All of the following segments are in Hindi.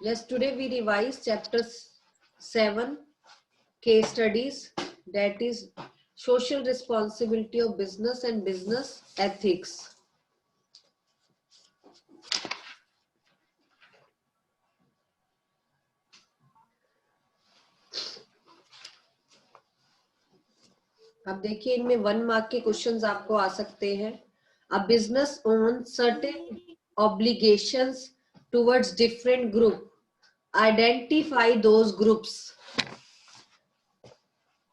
Yes, today we revise chapter 7 case studies, that is social responsibility of business and business ethics. अब देखिए इनमें 1 मार्क के क्वेश्चंस आपको आ सकते हैं. A business owns certain obligations towards different group. Identify those groups.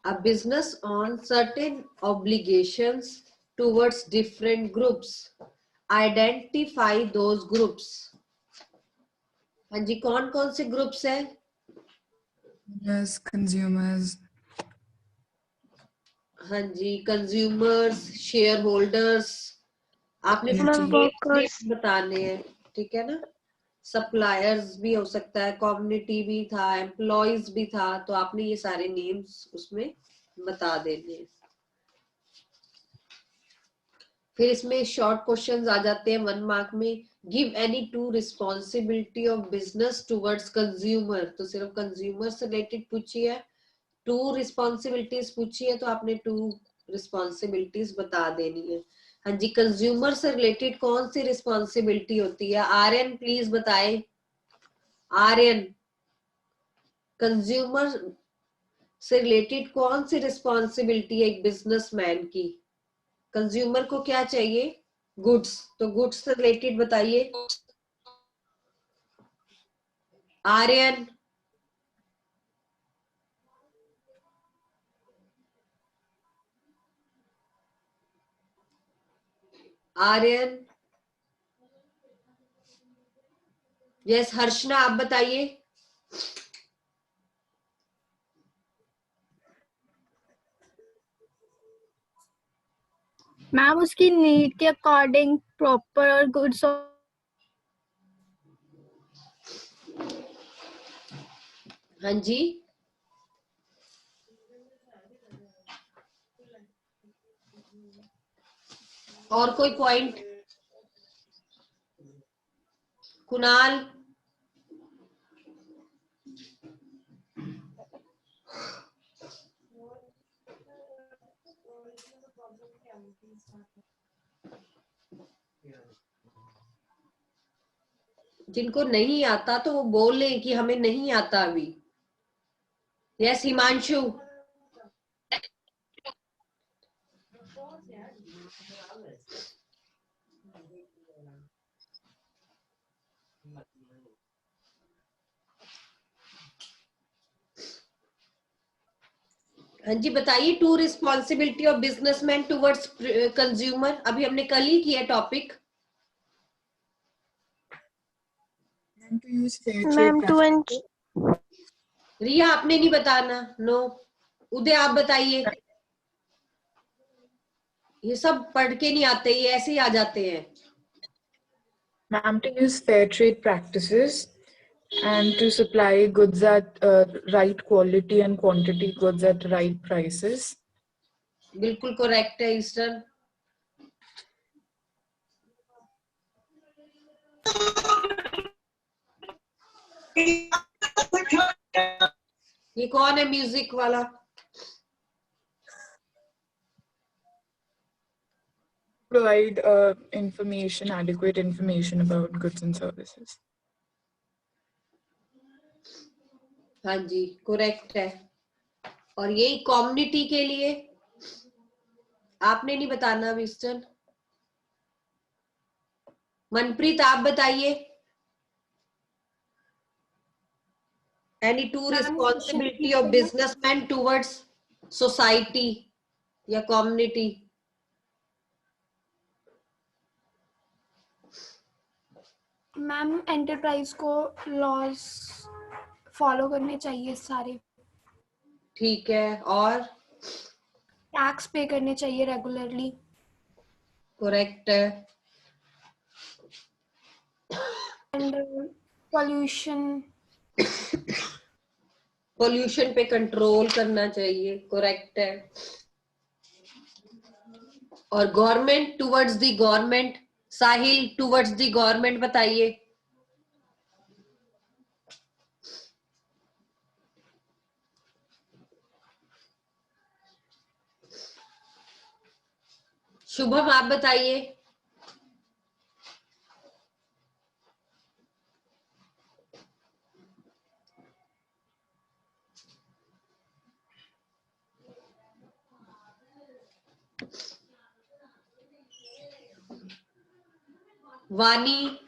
A business owns certain obligations towards different groups. Identify those groups. हाँ जी, कौन कौन से ग्रुप्स हैं? Yes, consumers. हाँ जी, कंज्यूमर्स, शेयर होल्डर्स. आपने Community. बताने हैं, ठीक है ना. सप्लायर्स भी हो सकता है, कम्युनिटी भी था, एम्प्लॉइज भी था, तो आपने ये सारे नेम्स उसमें बता देने हैं. फिर इसमें शॉर्ट क्वेश्चंस आ जाते हैं 1 मार्क में. Give any two responsibility of business towards consumer. तो सिर्फ कंज्यूमर से रिलेटेड पूछी है. 2 रिस्पॉन्सिबिलिटीज पूछी है, तो आपने 2 रिस्पॉन्सिबिलिटीज बता देनी है. हाँ जी, कंज्यूमर से रिलेटेड कौन सी रिस्पॉन्सिबिलिटी होती है? आर्यन प्लीज बताए. आर्यन, कंज्यूमर से रिलेटेड कौन सी रिस्पॉन्सिबिलिटी है एक बिजनेसमैन की? कंज्यूमर को क्या चाहिए? गुड्स. तो गुड्स से रिलेटेड बताइए. आर्यन. आर्यन. यस, हर्षना आप बताइए. मैम उसकी नीड के अकॉर्डिंग प्रॉपर और गुड्स. हाँ जी, और कोई पॉइंट? कुणाल. जिनको नहीं आता तो वो बोल लें कि हमें नहीं आता अभी. यस, हिमांशु. हाँ जी, बताइए. 2 responsibility of businessman towards consumer. अभी हमने कल ही किया topic. To use fair ma'am trade to and practices. Riya, आपने नहीं बताना. नो. उदय आप बताइए. ये सब पढ़ के नहीं आते, ये ऐसे ही आ जाते हैं. Ma'am, to use fair trade practices and to supply goods at right quality and quantity goods at right prices. बिल्कुल करेक्ट है ईस्टर्न. ये कौन है म्यूजिक वाला? Provide information, adequate information about goods and services. हाँ जी, करेक्ट है. और यही कम्युनिटी के लिए आपने नहीं बताना ईस्टर्न. मनप्रीत आप बताइए. Any 2 responsibility of businessman towards society या कम्युनिटी. मैम एंटरप्राइज को लॉज फॉलो करने चाहिए सारे. ठीक है. और टैक्स पे करने चाहिए रेगुलरली. करेक्ट है. एंड पॉल्यूशन पोल्यूशन पे कंट्रोल करना चाहिए. करेक्ट है. और government towards the government. Sahil, towards the government बताइए. शुभम आप बताइए। वानी,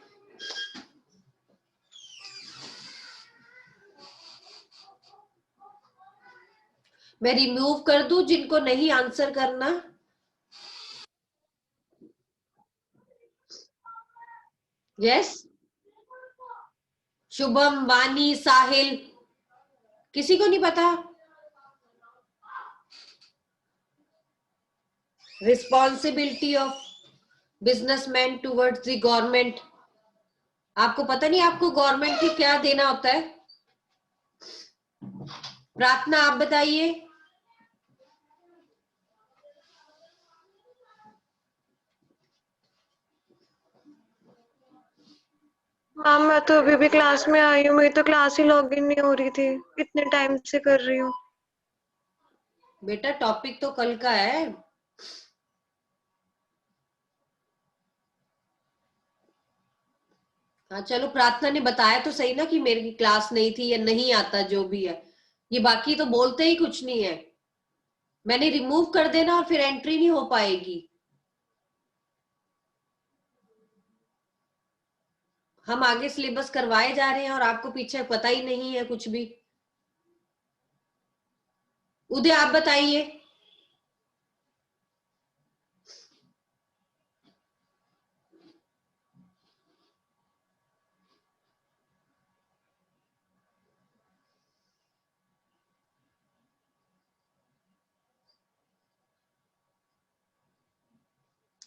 मैं रिमूव कर दूं जिनको नहीं आंसर करना? यस, शुभम, वानी, साहिल, किसी को नहीं पता? Responsibility of businessman towards the government. आपको पता नहीं आपको गवर्नमेंट की क्या देना होता है? प्रार्थना आप बताइए। मैम मैं तो अभी भी क्लास में आई हूँ, मेरी तो क्लास ही लॉगिन नहीं हो रही थी, इतने टाइम से कर रही हूँ। बेटा टॉपिक तो कल का है। हाँ चलो, प्रार्थना ने बताया तो सही ना कि मेरी क्लास नहीं थी या नहीं आता, जो भी है। ये बाकी तो बोलते ही कुछ नहीं है। मैंने रिमूव कर देना और फिर एंट्री नहीं हो पाएगी। हम आगे सिलेबस करवाए जा रहे हैं और आपको पीछे पता ही नहीं है कुछ भी। उदय आप बताइए।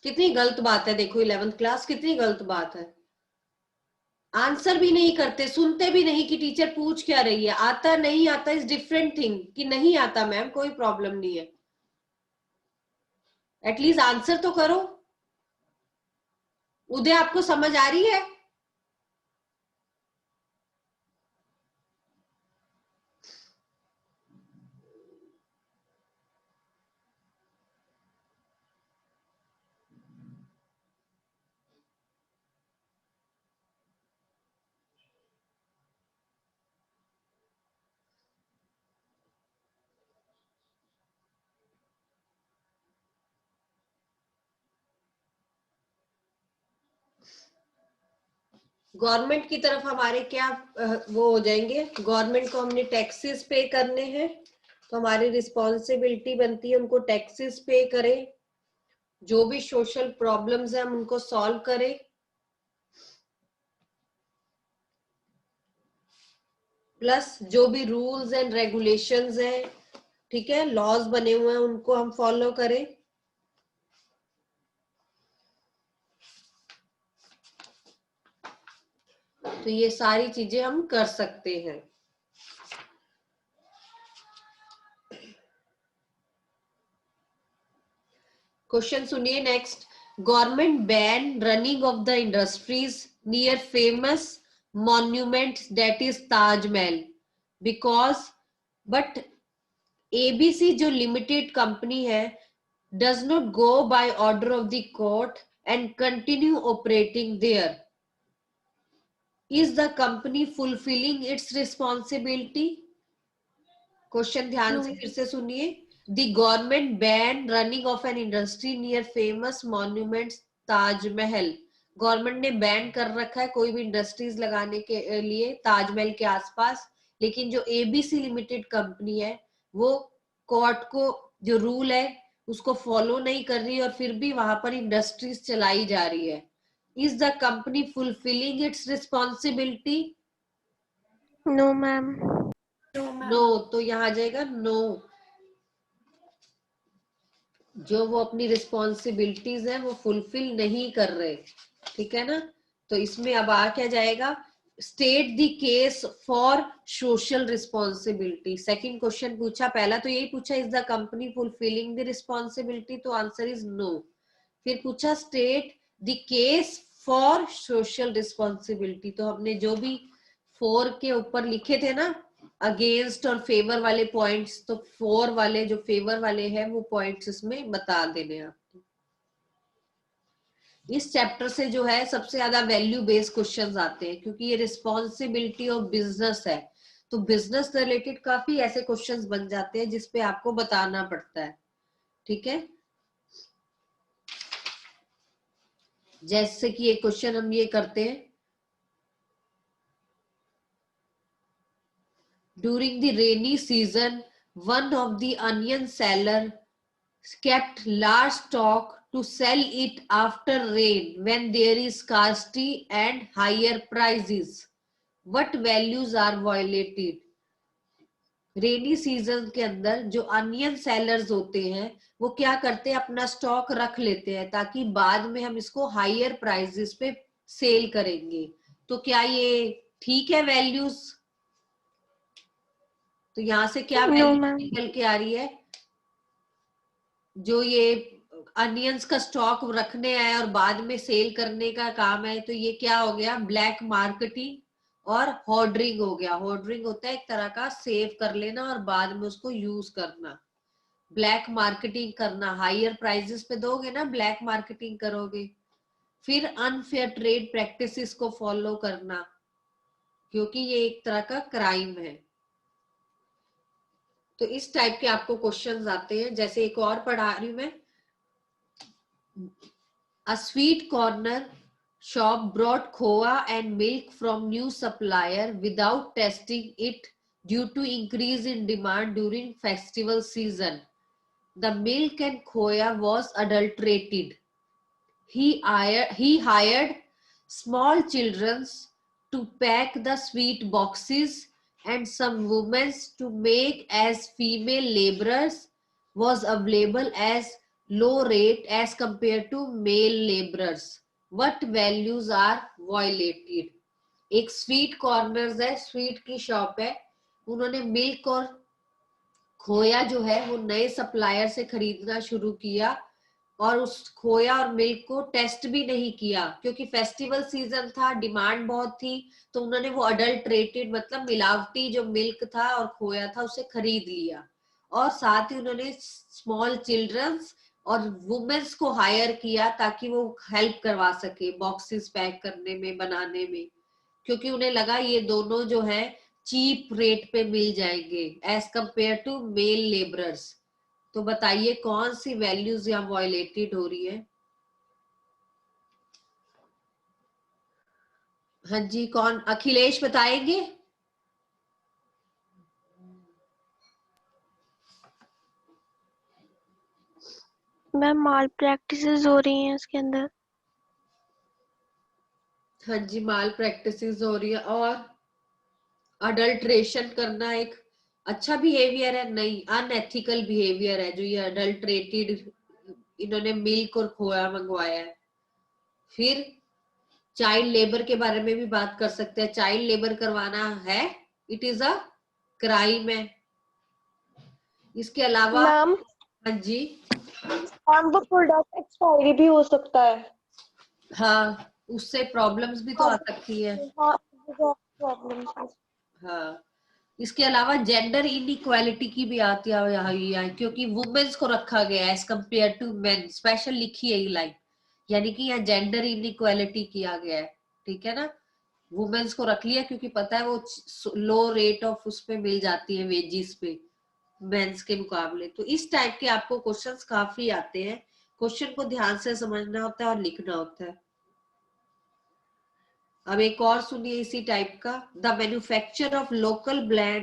कितनी गलत बात है, देखो 11th क्लास, कितनी गलत बात है। आंसर भी नहीं करते, सुनते भी नहीं कि टीचर पूछ क्या रही है। आता नहीं आता इज डिफरेंट थिंग, कि नहीं आता मैम कोई प्रॉब्लम नहीं है, एटलीस्ट आंसर तो करो। उदय आपको समझ आ रही है? गवर्नमेंट की तरफ हमारे क्या वो हो जाएंगे, गवर्नमेंट को हमने टैक्सेस पे करने हैं, तो हमारी रिस्पॉन्सिबिलिटी बनती है उनको टैक्सेस पे करें, जो भी सोशल प्रॉब्लम्स है हम उनको सॉल्व करें, प्लस जो भी रूल्स एंड रेगुलेशंस हैं, ठीक है, लॉज बने हुए हैं, उनको हम फॉलो करें। तो ये सारी चीजें हम कर सकते हैं। क्वेश्चन सुनिए next. Government ban running of the industries near famous monument that is Taj Mahal because, but ABC जो लिमिटेड कंपनी है does not go by order of the court and continue operating there. Is the company fulfilling its responsibility? Question ध्यान से फिर से सुनिए। The government ban running of an industry near famous monument Taj Mahal. Government ने बैन कर रखा है कोई भी इंडस्ट्रीज लगाने के लिए ताजमहल के आसपास, लेकिन जो एबीसी लिमिटेड कंपनी है वो कोर्ट को जो रूल है उसको फॉलो नहीं कर रही और फिर भी वहां पर इंडस्ट्रीज चलाई जा रही है। Is the company fulfilling its responsibility? No ma'am. No, तो यहाँ आ जाएगा नो। जो वो अपनी रिस्पॉन्सिबिलिटीज है वो फुलफिल नहीं कर रहे, ठीक है ना। तो इसमें अब आ क्या जाएगा, state the case for social responsibility. Second question पूछा, पहला तो यही पूछा is the company fulfilling the responsibility, तो आंसर इज नो। फिर पूछा state the case for social responsibility, तो हमने जो भी 4 के ऊपर लिखे थे ना अगेंस्ट और फेवर वाले पॉइंट्स, तो 4 वाले जो फेवर वाले हैं वो पॉइंट्स इसमें बता देने आपको। इस चैप्टर से जो है सबसे ज्यादा वैल्यू बेस्ड क्वेश्चंस आते हैं, क्योंकि ये रिस्पॉन्सिबिलिटी ऑफ बिजनेस है, तो बिजनेस रिलेटेड काफी ऐसे क्वेश्चंस बन जाते हैं जिसपे आपको बताना पड़ता है। ठीक है, जैसे कि एक क्वेश्चन हम ये करते हैं, during the rainy season one of the onion seller kept large stock to sell it after rain when there is scarcity and higher prices. What values are violated? Rainy season के अंदर जो अनियन सेलर्स होते हैं वो क्या करते हैं, अपना स्टॉक रख लेते हैं ताकि बाद में हम इसको हायर प्राइसेस पे सेल करेंगे। तो क्या ये ठीक है वैल्यूज? तो यहां से क्या No, वैल्यू ma'am. निकल के आ रही है, जो ये अनियंस का स्टॉक रखने है और बाद में सेल करने का काम है, तो ये क्या हो गया, ब्लैक मार्केटिंग और होर्डरिंग हो गया। होर्डरिंग होता है एक तरह का सेव कर लेना और बाद में उसको यूज करना। ब्लैक मार्केटिंग करना, हायर प्राइसेस पे दोगे ना, ब्लैक मार्केटिंग करोगे। फिर अनफेयर ट्रेड प्रैक्टिसेस को फॉलो करना, क्योंकि ये एक तरह का क्राइम है। तो इस टाइप के आपको क्वेश्चंस आते हैं। जैसे एक और पढ़ा रही हूं मैं, A sweet corner shop brought khoa and milk from new supplier without testing it due to increase in demand during festival season. The milk and khoya was adulterated. He hired small children to pack the sweet boxes and some women to make as female laborers was available as low rate as compared to male laborers. What values are violated? एक स्वीट कॉर्नर्स है, स्वीट की शॉप है, उन्होंने मिल्क और खोया जो है वो नए सप्लायर से खरीदना शुरू किया और उस खोया और मिल्क को टेस्ट भी नहीं किया, क्योंकि फेस्टिवल सीजन था, डिमांड बहुत थी, तो उन्होंने वो अडल्ट्रेटेड मतलब मिलावटी जो मिल्क था और खोया था उसे खरीद लिया। और साथ ही उन्होंने स्मॉल चिल्ड्रंस और वुमेन्स को हायर किया ताकि वो हेल्प करवा सके बॉक्सेस पैक करने में, बनाने में, क्योंकि उन्हें लगा ये दोनों जो है चीप रेट पे मिल जाएंगे as compare to male labourers. तो बताइए कौन सी वैल्यूज यहाँ वायलेटेड हो रही है? हाँ जी, कौन? अखिलेश बताएंगे? मैम माल प्रैक्टिसेस हो रही हैं इसके अंदर। हाँ जी, माल प्रैक्टिसेस हो रही है और अडल्ट्रेशन करना एक अच्छा बिहेवियर है? नहीं, अनएथिकल बिहेवियर है जो ये अडल्ट्रेटेड इन्होंने मिल्क और खोया मंगवाया है। फिर चाइल्ड लेबर के बारे में भी बात कर सकते हैं। चाइल्ड लेबर करवाना है, इट इज अ क्राइम है। इसके अलावा मैम हाँ जी, मैम वो प्रोडक्ट एक्सपायरी भी हो सकता है। हाँ, उससे प्रॉब्लम्स भी तो आ सकती है। हाँ, प्रॉब्लम। हाँ, इसके अलावा जेंडर इनइक्वालिटी की भी आती है, क्योंकि वुमेन्स को रखा गया as compare to men, special लिखी है ये लाइन, यानी कि यहाँ जेंडर इनइक्वालिटी किया गया है। ठीक है ना, वुमेन्स को रख लिया क्योंकि पता है वो लो रेट ऑफ उस पे मिल जाती है वेजिस पे मेंस के मुकाबले। तो इस टाइप के आपको क्वेश्चंस काफी आते हैं। क्वेश्चन को ध्यान से समझना होता है और लिखना होता है। अब एक और सुनिए इसी टाइप का, the manufacture of local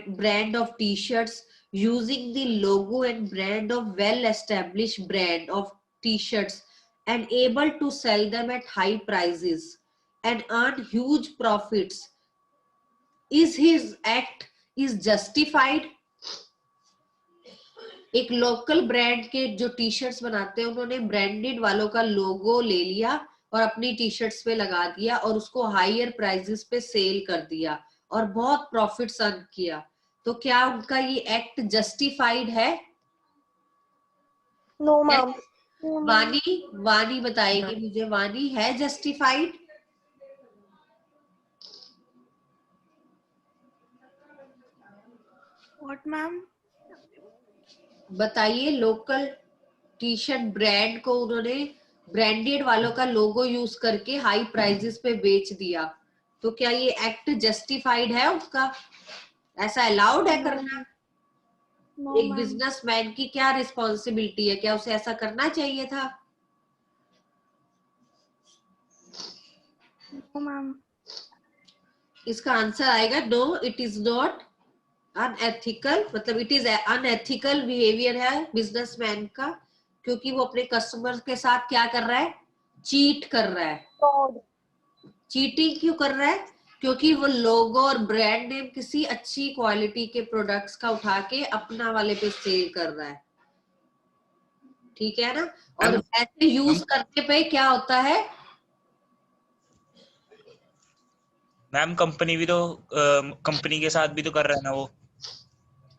brand of T shirts using the logo and brand of well establish brand of T shirts and able to sell them at high prices and earn huge profits. Is his act is justified? एक लोकल ब्रांड के जो टी शर्ट्स बनाते हैं उन्होंने ब्रांडेड वालों का लोगो ले लिया और अपनी टी शर्ट्स पे लगा दिया और उसको हायर प्राइसेस पे सेल कर दिया और बहुत प्रॉफिट्स अर्न किया, तो क्या उनका ये एक्ट जस्टिफाइड है? No ma'am. वानी बताएगी मुझे, वानी है जस्टिफाइड? What ma'am? बताइए, लोकल टी शर्ट ब्रांड को उन्होंने ब्रांडेड वालों का लोगो यूज करके हाई प्राइजेस पे बेच दिया, तो क्या ये एक्ट जस्टिफाइड है उसका? ऐसा अलाउड है करना? नो एक मैम। बिजनेसमैन की क्या रिस्पॉन्सिबिलिटी है, क्या उसे ऐसा करना चाहिए था? No ma'am. इसका आंसर आएगा no, it is not unethical, मतलब इट इज अनएथिकल बिहेवियर है बिजनेसमैन का, क्योंकि वो अपने कस्टमर के साथ क्या कर रहा है? चीट कर रहा है। चीटिंग क्यों कर रहा है? क्योंकि वो लोगो और ब्रांड नेम किसी अच्छी क्वालिटी के प्रोडक्ट्स का उठा के अपना वाले पे सेल कर रहा है, ठीक है ना? और ऐसे यूज करने पे क्या होता है? मैम कंपनी भी तो कंपनी के साथ भी तो कर रहा है ना वो।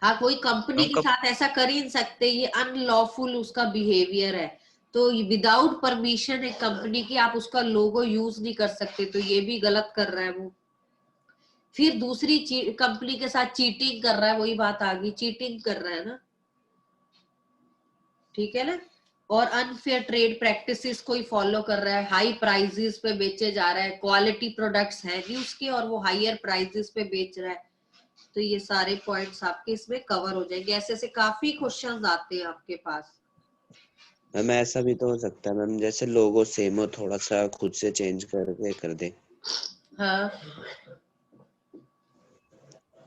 हाँ, कोई कंपनी हम के साथ ऐसा कर ही नहीं सकते, ये अनलॉफुल उसका बिहेवियर है। तो विदाउट परमिशन एक कंपनी की आप उसका लोगो यूज नहीं कर सकते, तो ये भी गलत कर रहा है वो। फिर दूसरी कंपनी के साथ चीटिंग कर रहा है, वही बात आ गई, चीटिंग कर रहा है ना, ठीक है ना? और अनफेयर ट्रेड प्रैक्टिसेस कोई फॉलो कर रहा है, हाई प्राइसेस पे बेचे जा रहा है, क्वालिटी प्रोडक्ट्स है नहीं उसके और वो हायर प्राइसेस पे बेच रहा है। तो ये सारे पॉइंट्स आपके इसमें कवर हो जाएंगे। ऐसे ऐसे काफी क्वेश्चंस आते हैं आपके पास। मैम ऐसा भी तो हो सकता है मैम, जैसे लोगो सेम हो थोड़ा सा खुद से चेंज करके कर दे, हाँ,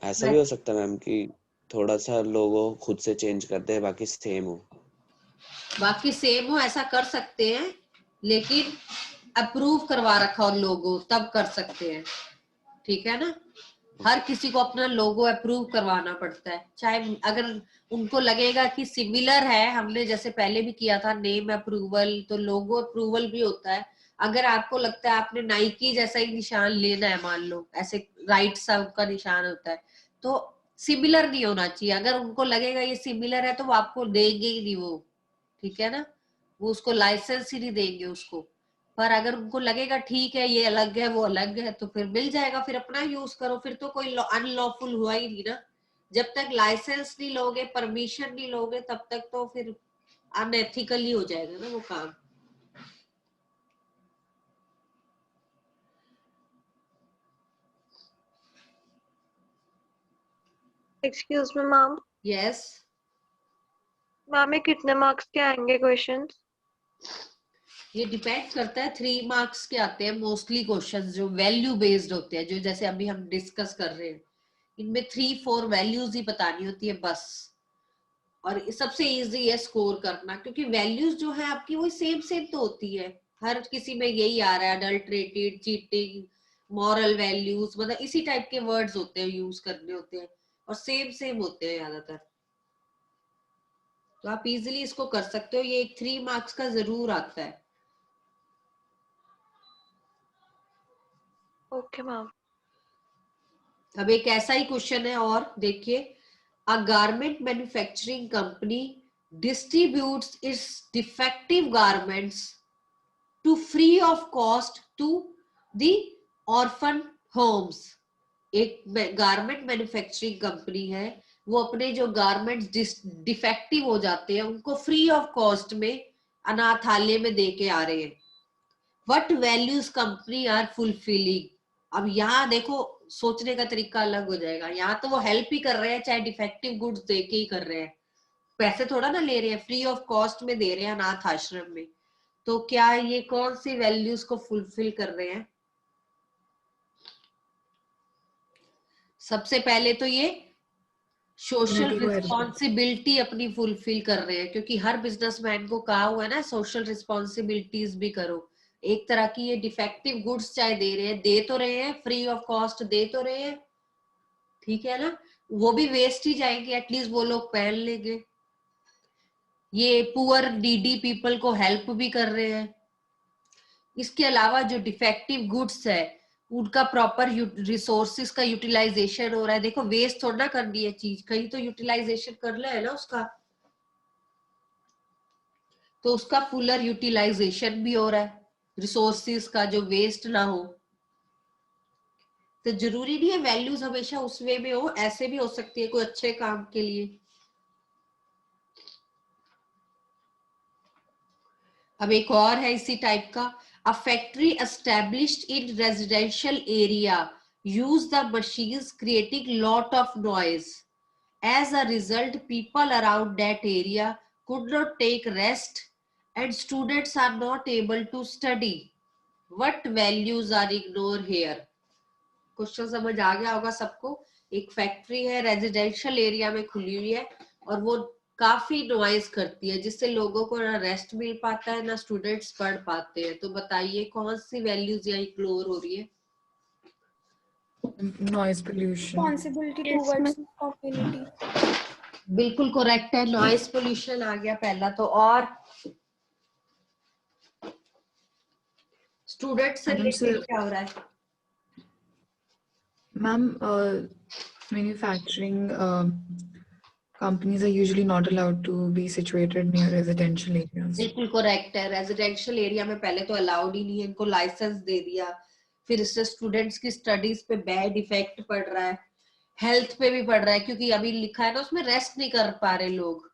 ऐसा भी हो सकता है मैम कि थोड़ा सा लोगो खुद से चेंज कर दे बाकी सेम हो। बाकी सेम हो ऐसा कर सकते हैं, लेकिन अप्रूव करवा रखा हो लोगो तब कर सकते हैं, ठीक है ना? हर किसी को अपना लोगो अप्रूव करवाना पड़ता है, चाहे अगर उनको लगेगा कि सिमिलर है, हमने जैसे पहले भी किया था नेम अप्रूवल, तो लोगो अप्रूवल भी होता है। अगर आपको लगता है आपने नाइकी जैसा ही निशान लेना है, मान लो ऐसे राइट साइड का निशान होता है, तो सिमिलर नहीं होना चाहिए। अगर उनको लगेगा ये सिमिलर है तो वो आपको देंगे ही नहीं वो, ठीक है ना? वो उसको लाइसेंस ही नहीं देंगे उसको। पर अगर उनको लगेगा ठीक है ये अलग है वो अलग है, तो फिर मिल जाएगा, फिर अपना यूज करो, फिर तो कोई अनलॉफुल हुआ ही नहीं ना। जब तक लाइसेंस नहीं लोगे, परमिशन नहीं लोगे, तब तक तो फिर अनएथिकल ही हो जाएगा ना वो काम। Excuse me ma'am, yes, ma'am ये कितने मार्क्स के आएंगे क्वेश्चंस? ये डिपेंड करता है। 3 मार्क्स के आते हैं मोस्टली क्वेश्चंस, जो वैल्यू बेस्ड होते हैं, जो जैसे अभी हम डिस्कस कर रहे हैं, इनमें 3-4 वैल्यूज ही बतानी होती है बस। और सबसे इजी है स्कोर करना, क्योंकि वैल्यूज जो है आपकी वो सेम सेम तो होती है, हर किसी में यही आ रहा है, अडल्ट्रेटेड, चीटिंग, मॉरल वैल्यूज, मतलब इसी टाइप के वर्ड्स होते हैं, यूज करने होते हैं, और सेम सेम होते हैं ज्यादातर। तो आप इजीली इसको कर सकते हो, ये एक 3 मार्क्स का जरूर आता है। Okay ma'am. अब एक ऐसा ही क्वेश्चन है और देखिए, a garment manufacturing company distributes its defective garments to free of cost to the orphan homes. एक गारमेंट मैन्युफैक्चरिंग कंपनी है, वो अपने जो गारमेंट्स डिफेक्टिव हो जाते हैं उनको फ्री ऑफ कॉस्ट में अनाथालय में दे के आ रहे हैं। What values company are fulfilling? अब यहाँ देखो सोचने का तरीका अलग हो जाएगा। यहाँ तो वो हेल्प ही कर रहे हैं, चाहे डिफेक्टिव गुड्स दे के ही कर रहे हैं, पैसे थोड़ा ना ले रहे हैं, फ्री ऑफ कॉस्ट में दे रहे हैं अनाथ आश्रम में। तो क्या ये कौन सी वैल्यूज को फुलफिल कर रहे हैं? सबसे पहले तो ये सोशल रिस्पॉन्सिबिलिटी अपनी फुलफिल कर रहे हैं, क्योंकि हर बिजनेसमैन को कहा हुआ है ना सोशल रिस्पॉन्सिबिलिटीज भी करो। एक तरह की ये डिफेक्टिव गुड्स चाहे दे रहे हैं, दे तो रहे हैं फ्री ऑफ कॉस्ट, दे तो रहे हैं, ठीक है ना? वो भी वेस्ट ही जाएंगे, एटलीस्ट वो लोग पहन लेंगे। ये पुअर नीडी पीपल को हेल्प भी कर रहे हैं। इसके अलावा जो डिफेक्टिव गुड्स है उनका प्रॉपर रिसोर्सेज का यूटिलाइजेशन हो रहा है। देखो वेस्ट थोड़ा ना करनी है चीज, कहीं तो यूटिलाइजेशन कर ले है ना उसका, तो उसका फुलर यूटिलाइजेशन भी हो रहा है रिसोर्सेज का, जो वेस्ट ना हो। तो जरूरी नहीं है वैल्यूज हमेशा उस वे में हो, ऐसे भी हो सकती है कोई अच्छे काम के लिए। अब एक और है इसी टाइप का, a factory established in residential area use the machines creating lot of noise. As a result, people around that area could not take rest and students are not able to study. What values are ignored here? Question समझ आ गया होगा सबको. एक फैक्ट्री है, रेजिडेंशियल एरिया में खुली हुई है और वो काफी नॉइज करती है जिससे लोगों को ना रेस्ट मिल पाता है ना स्टूडेंट्स पढ़ पाते हैं. तो बताइए कौन सी वैल्यूज यहाँ इग्नोर हो रही है? Noise pollution. Responsibility Yes, towards ma'am. community. बिल्कुल करेक्ट है. नॉइज पोल्यूशन आ गया पहला. तो और स्टूडेंट से Madam, रिलेटेड sir, क्या हो रहा है? ma'am, manufacturing companies are usually not allowed to be situated near residential areas. बिल्कुल करेक्ट है. रेजिडेंशियल एरिया में पहले तो अलाउड ही नहीं है, इनको लाइसेंस दे दिया, फिर इससे स्टूडेंट्स की स्टडीज पे बैड इफेक्ट पड़ रहा है, हेल्थ पे भी पड़ रहा है, क्योंकि अभी लिखा है ना उसमें रेस्ट नहीं कर पा रहे लोग.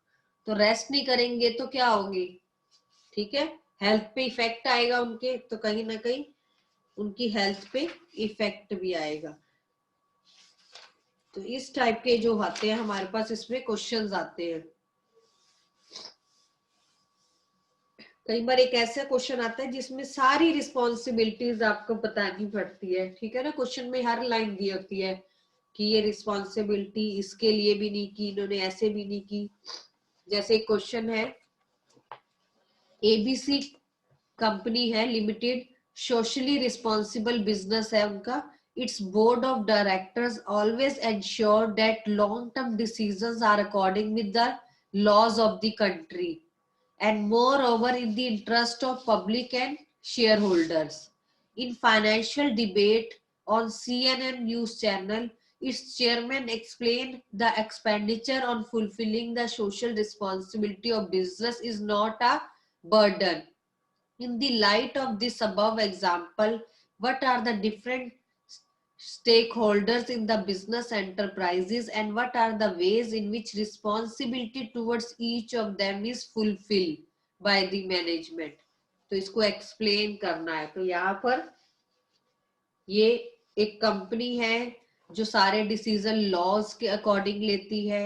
तो रेस्ट नहीं करेंगे तो क्या होगी? ठीक है, हेल्थ पे इफेक्ट आएगा उनके, तो कहीं ना कहीं उनकी हेल्थ पे इफेक्ट भी आएगा. तो इस टाइप के जो आते हैं हमारे पास इसमें क्वेश्चंस आते हैं. कई बार एक ऐसा क्वेश्चन आता है जिसमें सारी रिस्पॉन्सिबिलिटीज आपको बतानी पड़ती है. ठीक है ना, क्वेश्चन में हर लाइन दी होती है कि ये रिस्पॉन्सिबिलिटी इसके लिए भी नहीं की, इन्होंने ऐसे भी नहीं की. जैसे एक क्वेश्चन है, एबीसी कंपनी है लिमिटेड, सोशली रिस्पॉन्सिबल बिजनेस है उनका. Its board of directors always ensure that long term decisions are according with the laws of the country and moreover in the interest of public and shareholders. In financial debate on CNN news channel, its chairman explained the expenditure on fulfilling the social responsibility of business is not a burden. In the light of this above example, what are the different stakeholders in the business enterprises and what are the ways in which responsibility towards each of them is fulfilled by the management? तो इसको एक्सप्लेन करना है. तो यहाँ पर ये एक कंपनी है जो सारे डिसीजन लॉज के अकॉर्डिंग लेती है,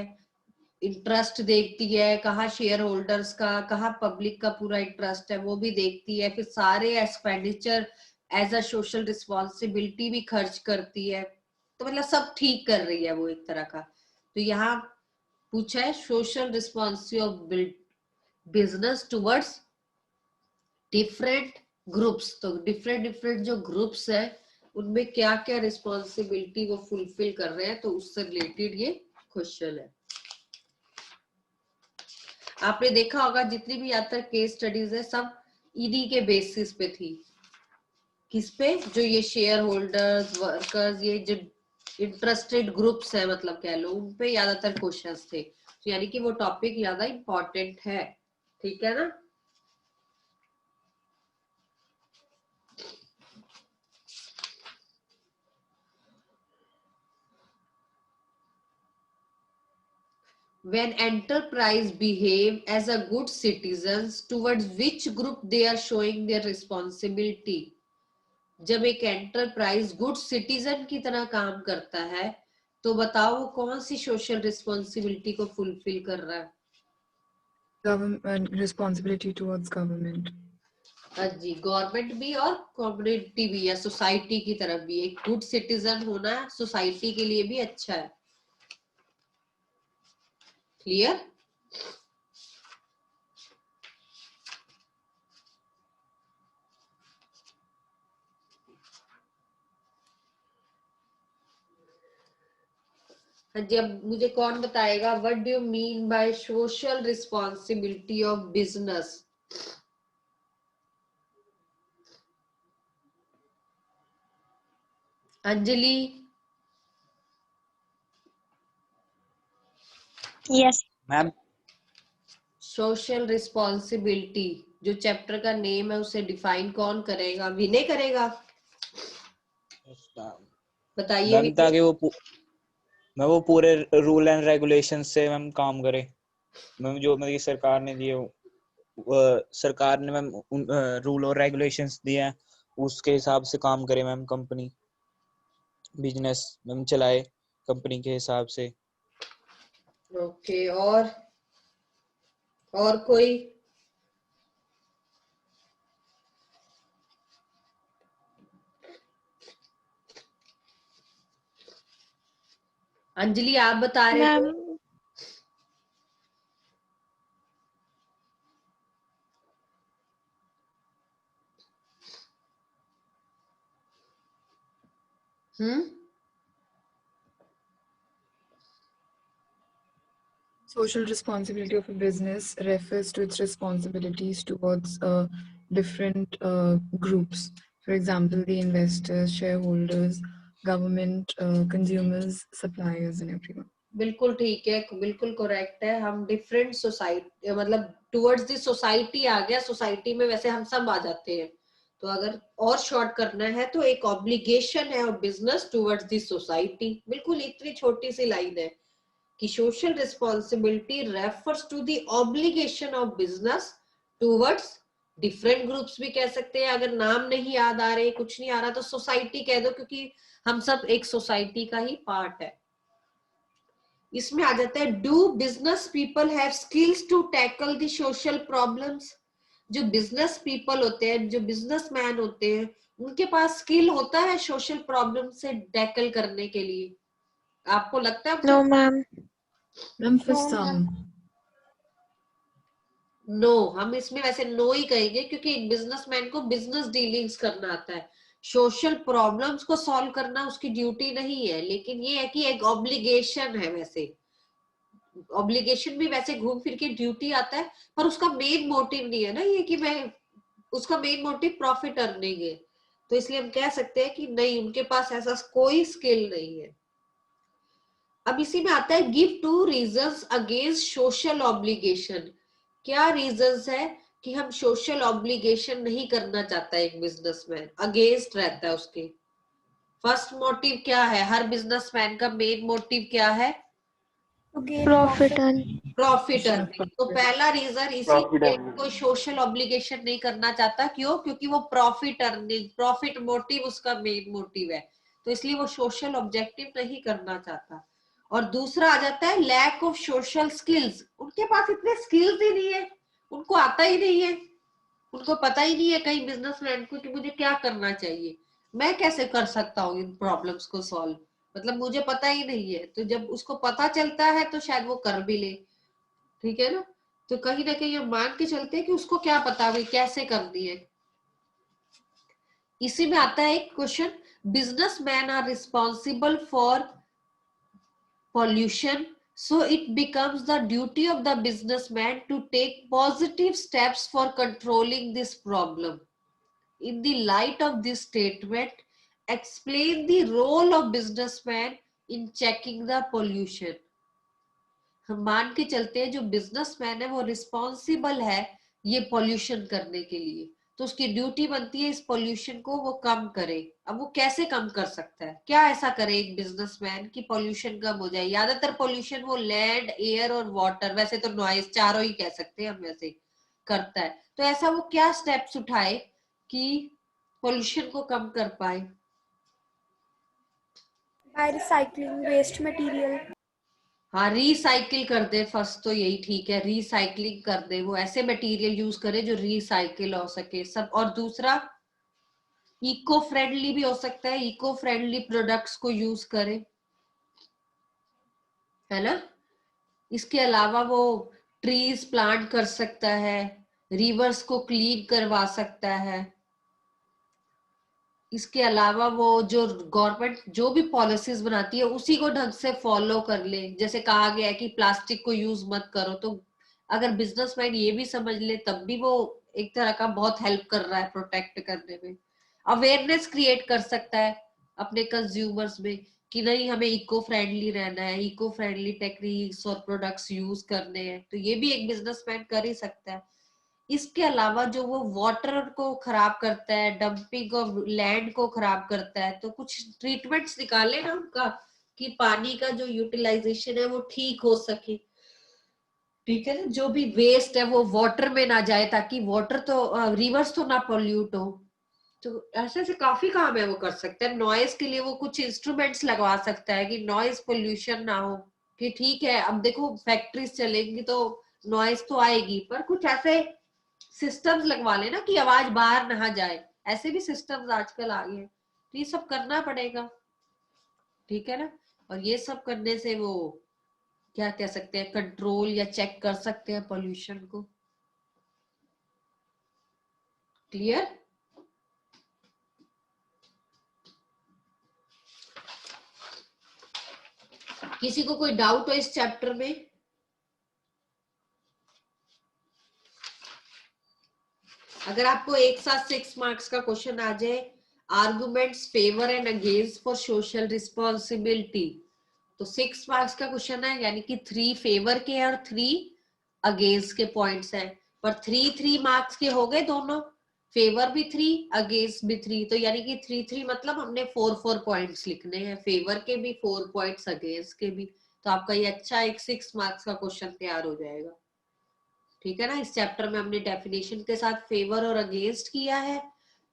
इंटरेस्ट देखती है, कहाँ शेयर होल्डर्स का, कहाँ पब्लिक का पूरा इंटरेस्ट है वो भी देखती है, फिर सारे expenditure as a social responsibility भी खर्च करती है. तो मतलब सब ठीक कर रही है वो एक तरह का. तो यहाँ पूछा है social responsibility of business towards different groups. तो डिफरेंट जो ग्रुप्स है उनमें क्या क्या रिस्पॉन्सिबिलिटी वो फुलफिल कर रहे हैं, तो उससे रिलेटेड ये क्वेश्चन है. आपने देखा होगा जितनी भी यात्रा केस स्टडीज है सब ईडी के बेसिस पे थी. किस पे? जो ये शेयर होल्डर्स, वर्कर्स, ये जो इंटरेस्टेड ग्रुप्स है मतलब कह लो, उन पे ज्यादातर क्वेश्चंस थे. तो यानी कि वो टॉपिक ज्यादा इंपॉर्टेंट है. ठीक है ना. When enterprise behave as a good citizens, towards which group they are showing their responsibility? जब एक एंटरप्राइज गुड सिटीजन की तरह काम करता है तो बताओ वो कौन सी सोशल रिस्पॉन्सिबिलिटी को फुलफिल कर रहा है? Government responsibility towards government. हाँ जी, गवर्नमेंट भी और कम्युनिटी भी या सोसाइटी की तरफ भी. एक गुड सिटीजन होना सोसाइटी के लिए भी अच्छा है. क्लियर? जब मुझे कौन बताएगा what do you mean by social responsibility of business? Anjali? Yes. Ma'am social responsibility जो चैप्टर का नेम है उसे डिफाइन कौन करेगा? विनय करेगा. बताइए मैम ताकि वो पूरे रूल एंड रेगुलेशन से मैम काम करे मैम, जो मतलब सरकार ने दिए हो. सरकार ने मैम रूल और रेगुलेशंस दिए हैं, उसके हिसाब से काम करे मैम, कंपनी बिजनेस मैम चलाए कंपनी के हिसाब से। ओके, और कोई? अंजलि आप बता रहे थे। Ma'am Social responsibility of a business refers to its responsibilities towards different groups. For example, the investors, shareholders, government, consumers, suppliers, and everyone. बिल्कुल ठीक है, बिल्कुल करेक्ट है। हम डिफरेंट सोसाइटी मतलब टुवर्ड्स द सोसाइटी आ गया, सोसाइटी में वैसे हम सब आ जाते हैं। तो अगर और शॉर्ट करना है तो एक ऑब्लिगेशन है of business towards the society. बिल्कुल इतनी छोटी सी लाइन है कि social responsibility refers to the obligation of business towards different groups भी कह सकते हैं। अगर नाम नहीं याद आ रहे, कुछ नहीं आ रहा, तो सोसाइटी कह दो, क्योंकि हम सब एक सोसाइटी का ही पार्ट है। इसमें आ जाता है, do business people have skills to tackle the social problems. जो बिजनेस पीपल होते हैं, जो बिजनेसमैन होते हैं, उनके पास स्किल होता है सोशल प्रॉब्लम से टैकल करने के लिए? आपको लगता है? No ma'am. Ma'am, for some. No, हम इसमें वैसे नो ही कहेंगे, क्योंकि एक बिजनेसमैन को बिजनेस डीलिंग्स करना आता है। सोशल प्रॉब्लम्स को सॉल्व करना उसकी ड्यूटी नहीं है, लेकिन ये है कि एक ऑब्लिगेशन है। वैसे ऑब्लिगेशन भी वैसे घूम फिर के ड्यूटी आता है, पर उसका मेन मोटिव नहीं है ना ये कि मैं, उसका मेन मोटिव प्रॉफिट अर्निंग है। तो इसलिए हम कह सकते हैं कि नहीं, उनके पास ऐसा कोई स्किल नहीं है। अब इसी में आता है, give 2 reasons against social obligation. क्या रीजंस है कि हम सोशल ऑब्लिगेशन नहीं करना चाहता? एक बिजनेसमैन अगेंस्ट रहता है उसके। फर्स्ट मोटिव क्या है? हर बिजनेसमैन का मेन मोटिव क्या है? Profit earn. Profit earning. तो पहला रीजन इसीलिए कोई सोशल ऑब्लिगेशन नहीं करना चाहता। क्यों? क्योंकि वो प्रॉफिट अर्निंग, प्रॉफिट मोटिव उसका मेन मोटिव है, तो इसलिए वो सोशल ऑब्जेक्टिव नहीं करना चाहता। और दूसरा आ जाता है, लैक ऑफ सोशल स्किल्स। उनके पास इतने स्किल्स ही नहीं है, उनको आता ही नहीं है, उनको पता ही नहीं है कई बिजनेसमैन को कि मुझे क्या करना चाहिए, मैं कैसे कर सकता हूँ इन प्रॉब्लम्स को सॉल्व। मतलब मुझे पता ही नहीं है, तो जब उसको पता चलता है तो शायद वो कर भी ले। ठीक है ना? तो कहीं ना कहीं हम मान के चलते हैं कि उसको क्या पता भाई कैसे करनी है। इसी में आता है एक question, businessman are responsible for pollution, so it becomes the duty of the businessman to take positive steps for controlling this problem. In the light of this statement, explain the role of businessman in checking the pollution. हम मान के चलते हैं जो बिजनेसमैन है वो रिस्पॉन्सिबल है ये पॉल्यूशन करने के लिए, तो उसकी ड्यूटी बनती है इस पॉल्यूशन को वो कम करे। अब वो कैसे कम कर सकता है? क्या ऐसा करे एक बिजनेसमैन कि पॉल्यूशन कम हो जाए? ज्यादातर पॉल्यूशन वो लैंड, एयर और वाटर, वैसे तो नॉइज, चारों ही कह सकते हैं हम, वैसे करता है। तो ऐसा वो क्या स्टेप्स उठाए कि पॉल्यूशन को कम कर पाए? By recycling waste material. हाँ, रिसाइकिल कर दे फर्स्ट, तो यही ठीक है, रिसाइकलिंग कर दे, वो ऐसे मटेरियल यूज करे जो रिसाइकिल हो सके सब। और दूसरा, इको फ्रेंडली भी हो सकता है, इको फ्रेंडली प्रोडक्ट्स को यूज करे, है ना? इसके अलावा वो ट्रीज प्लांट कर सकता है, रिवर्स को क्लीन करवा सकता है। इसके अलावा वो जो गवर्नमेंट जो भी पॉलिसीज बनाती है उसी को ढंग से फॉलो कर ले। जैसे कहा गया है कि प्लास्टिक को यूज मत करो, तो अगर बिजनेसमैन ये भी समझ ले तब भी वो एक तरह का बहुत हेल्प कर रहा है प्रोटेक्ट करने में। अवेयरनेस क्रिएट कर सकता है अपने कंज्यूमर्स में कि नहीं, हमें इको फ्रेंडली रहना है, इको फ्रेंडली टेक्निक्स और प्रोडक्ट्स यूज करने हैं, तो ये भी एक बिजनेसमैन कर ही सकता है। इसके अलावा जो वो वाटर को खराब करता है, डंपिंग ऑफ लैंड को खराब करता है, तो कुछ ट्रीटमेंट्स निकाले ना उनका कि पानी का जो यूटिलाइजेशन है वो ठीक हो सके। ठीक है ना, जो भी वेस्ट है वो वाटर में ना जाए, ताकि वाटर तो रिवर्स तो ना पोल्यूट हो। तो ऐसे से काफी काम है वो कर सकते हैं। नॉइज के लिए वो कुछ इंस्ट्रूमेंट्स लगवा सकता है कि नॉइज पोल्यूशन ना हो, कि ठीक है अब देखो फैक्ट्रीज चलेंगी तो नॉइज तो आएगी, पर कुछ ऐसे सिस्टम्स लगवा लेना कि आवाज बाहर ना जाए। ऐसे भी सिस्टम्स आजकल आ गए हैं, तो ये सब करना पड़ेगा, ठीक है ना। और ये सब करने से वो क्या कह सकते हैं, कंट्रोल या चेक कर सकते हैं पोल्यूशन को। क्लियर? किसी को कोई डाउट हो इस चैप्टर में? अगर आपको एक साथ 6 मार्क्स का क्वेश्चन आ जाए, arguments favour and against for social responsibility, तो 6 मार्क्स का क्वेश्चन है, यानी कि 3 फेवर के और 3 अगेंस्ट के पॉइंट्स हैं। पर 3 मार्क्स के हो गए दोनों, फेवर भी 3 अगेंस्ट भी 3, तो यानी कि 3 मतलब हमने 4 पॉइंट्स लिखने हैं, फेवर के भी 4 पॉइंट्स अगेंस्ट के भी। तो आपका ये अच्छा एक 6 मार्क्स का क्वेश्चन तैयार हो जाएगा, ठीक है ना। इस चैप्टर में हमने डेफिनेशन के साथ फेवर और अगेंस्ट किया है,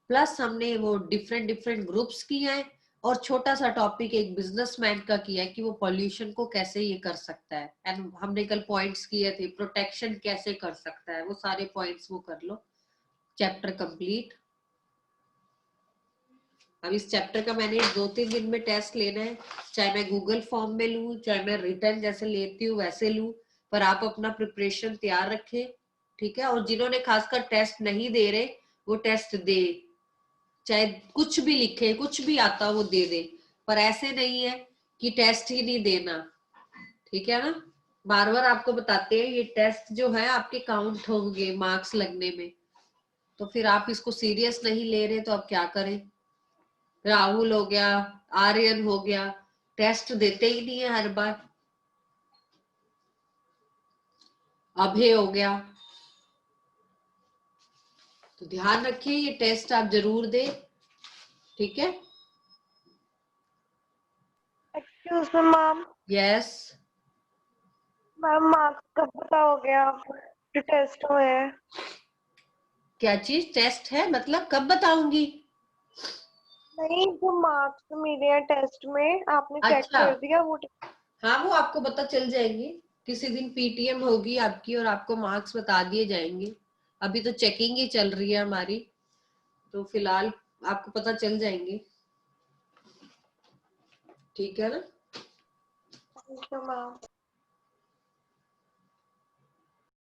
प्लस हमने वो डिफरेंट डिफरेंट ग्रुप्स किए हैं, और छोटा सा टॉपिक एक बिजनेसमैन का किया है कि वो पॉल्यूशन को कैसे ये कर सकता है। एंड हमने कल पॉइंट्स किए थे प्रोटेक्शन कैसे कर सकता है, वो सारे पॉइंट्स वो कर लो। Chapter complete. अब इस चैप्टर का मैंने 2-3 दिन में टेस्ट लेना है, चाहे मैं गूगल फॉर्म में लूं, चाहे मैं रिटर्न जैसे लेती हूँ वैसे लूं, पर आप अपना प्रिपरेशन तैयार रखें, ठीक है। और जिन्होंने खासकर टेस्ट नहीं दे रहे वो टेस्ट दे, चाहे कुछ भी लिखे, कुछ भी आता वो दे दे, पर ऐसे नहीं है कि टेस्ट ही नहीं देना, ठीक है ना। बार बार आपको बताते हैं ये टेस्ट जो है आपके काउंट होंगे मार्क्स लगने में, तो फिर आप इसको सीरियस नहीं ले रहे तो अब क्या करें। राहुल हो गया, आर्यन हो गया, टेस्ट देते ही नहीं है हर बार। अभय हो गया, तो ध्यान रखिए ये टेस्ट आप जरूर दें, ठीक है। Excuse me ma'am, yes, ma'am marks कब बताओगे आप जो टेस्ट हुए हैं? क्या चीज टेस्ट है, मतलब कब बताऊंगी? नहीं, जो मार्क्स मिले हैं टेस्ट में आपने चेक अच्छा, कर दिया वो? हाँ वो आपको पता चल जाएंगे, किसी दिन पीटीएम होगी आपकी और आपको मार्क्स बता दिए जाएंगे। अभी तो चेकिंग ही चल रही है हमारी, तो फिलहाल आपको पता चल जाएंगे, ठीक है ना। Thank you ma'am.